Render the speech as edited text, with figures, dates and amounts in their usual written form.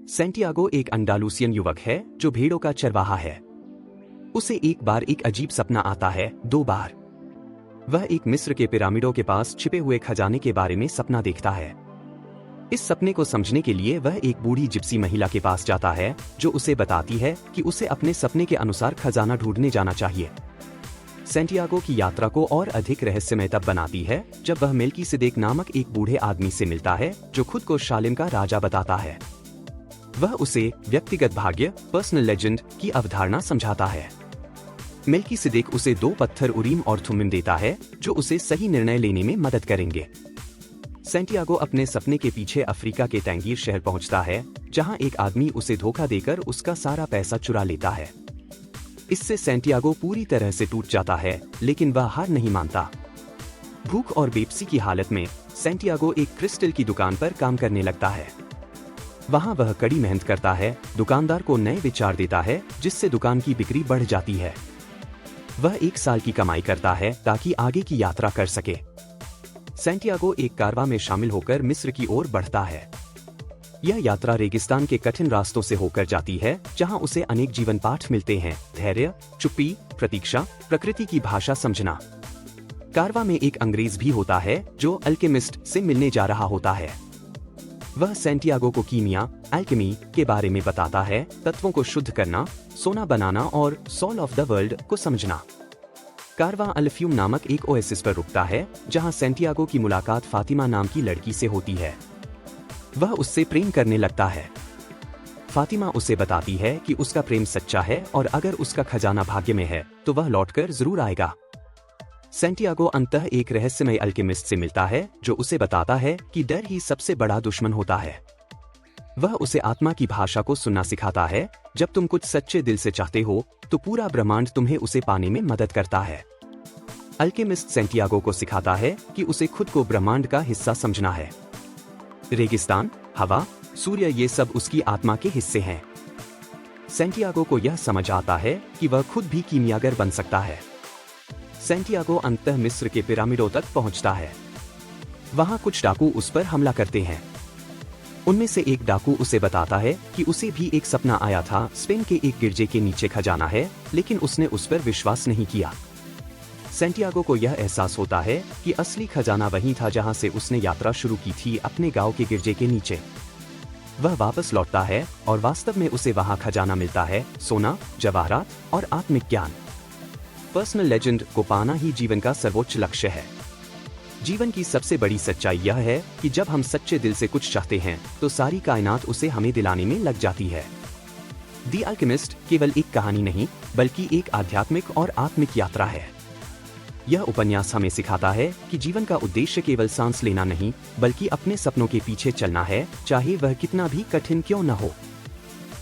Santiago एक अंडालूसियन युवक है जो भेड़ों का चरवाहा है। उसे एक बार एक अजीब सपना आता है, 2 बार। वह एक मिस्र के पिरामिडों के पास छिपे हुए खजाने के बारे में सपना देखता है। इस सपने को समझने के लिए वह एक बूढ़ी जिप्सी महिला के पास जाता है जो उसे बताती है कि उसे अपने सपने के अनुसार खजाना ढूंढने जाना चाहिए। सैंटियागो की यात्रा को और अधिक रहस्यमय तब बनाती है जब वह मेल्कीसेदेक नामक एक बूढ़े आदमी से मिलता है जो खुद को शालेम का राजा बताता है। वह उसे व्यक्तिगत भाग्य, पर्सनल लेजेंड की अवधारणा समझाता है। मेल्कीसेदेक उसे 2 पत्थर उरीम और थुम्मिम देता है जो उसे सही निर्णय लेने में मदद करेंगे। सैंटियागो अपने सपने के पीछे अफ्रीका के तैंगीर शहर पहुंचता है जहां एक आदमी उसे धोखा देकर उसका सारा पैसा चुरा लेता है। इससे सैंटियागो पूरी तरह से टूट जाता है, लेकिन वह हार नहीं मानता। भूख और बेबसी की हालत में सैंटियागो एक क्रिस्टल की दुकान पर काम करने लगता है। वहां वह कड़ी मेहनत करता है, दुकानदार को नए विचार देता है जिससे दुकान की बिक्री बढ़ जाती है। वह 1 साल की कमाई करता है ताकि आगे की यात्रा कर सके। सैंटियागो एक कारवां में शामिल होकर मिस्र की ओर बढ़ता है। यह यात्रा रेगिस्तान के कठिन रास्तों से होकर जाती है जहां उसे अनेक जीवन पाठ मिलते हैं, धैर्य, चुप्पी, प्रतीक्षा, प्रकृति की भाषा समझना। कारवां में एक अंग्रेज भी होता है जो अल्केमिस्ट से मिलने जा रहा होता है। वह सैंटियागो को कीमिया, अल्केमी के बारे में बताता है, तत्वों को शुद्ध करना, सोना बनाना और सोल ऑफ द वर्ल्ड को समझना। कारवां अल्फ्यूम नामक एक ओएसिस पर रुकता है जहां सैंटियागो की मुलाकात फातिमा नाम की लड़की से होती है। वह उससे प्रेम करने लगता है। फातिमा उसे बताती है कि उसका प्रेम सच्चा है और अगर उसका खजाना भाग्य में है तो वह लौटकर जरूर आएगा। सैंटियागो अंततः एक रहस्यमय अल्केमिस्ट से मिलता है जो उसे बताता है कि डर ही सबसे बड़ा दुश्मन होता है। वह उसे आत्मा की भाषा को सुनना सिखाता है। जब तुम कुछ सच्चे दिल से चाहते हो तो पूरा ब्रह्मांड तुम्हें उसे पाने में मदद करता है। अल्केमिस्ट सैंटियागो को सिखाता है कि उसे खुद को ब्रह्मांड का हिस्सा समझना है। रेगिस्तान, हवा, सूर्य ये सब उसकी आत्मा के हिस्से हैं। सैंटियागो को यह समझ आता है कि वह खुद भी कीमियागर बन सकता है। सैंटियागो अंततः मिस्र के पिरामिडों तक पहुंचता है। वहां कुछ डाकू उस पर हमला करते हैं। उनमें से एक डाकू उसे बताता है कि उसे भी एक सपना आया था, स्पेन के एक गिरजे के नीचे खजाना है, लेकिन उसने उस पर विश्वास नहीं किया। सैंटियागो को यह एहसास होता है कि असली खजाना वहीं था जहां से उसने यात्रा शुरू की थी, अपने गांव के गिरजे के नीचे। वह वापस लौटता है और वास्तव में उसे वहां खजाना मिलता है, सोना, जवाहरात और आत्मिक ज्ञान। पर्सनल लेजेंड को पाना ही जीवन का सर्वोच्च लक्ष्य है। जीवन की सबसे बड़ी सच्चाई यह है कि जब हम सच्चे दिल से कुछ चाहते हैं तो सारी कायनात उसे हमें दिलाने में लग जाती है। द अल्केमिस्ट केवल एक कहानी नहीं बल्कि एक आध्यात्मिक और आत्मिक यात्रा है। यह उपन्यास हमें सिखाता है कि जीवन का उद्देश्य केवल सांस लेना नहीं बल्कि अपने सपनों के पीछे चलना है, चाहे वह कितना भी कठिन क्यों न हो।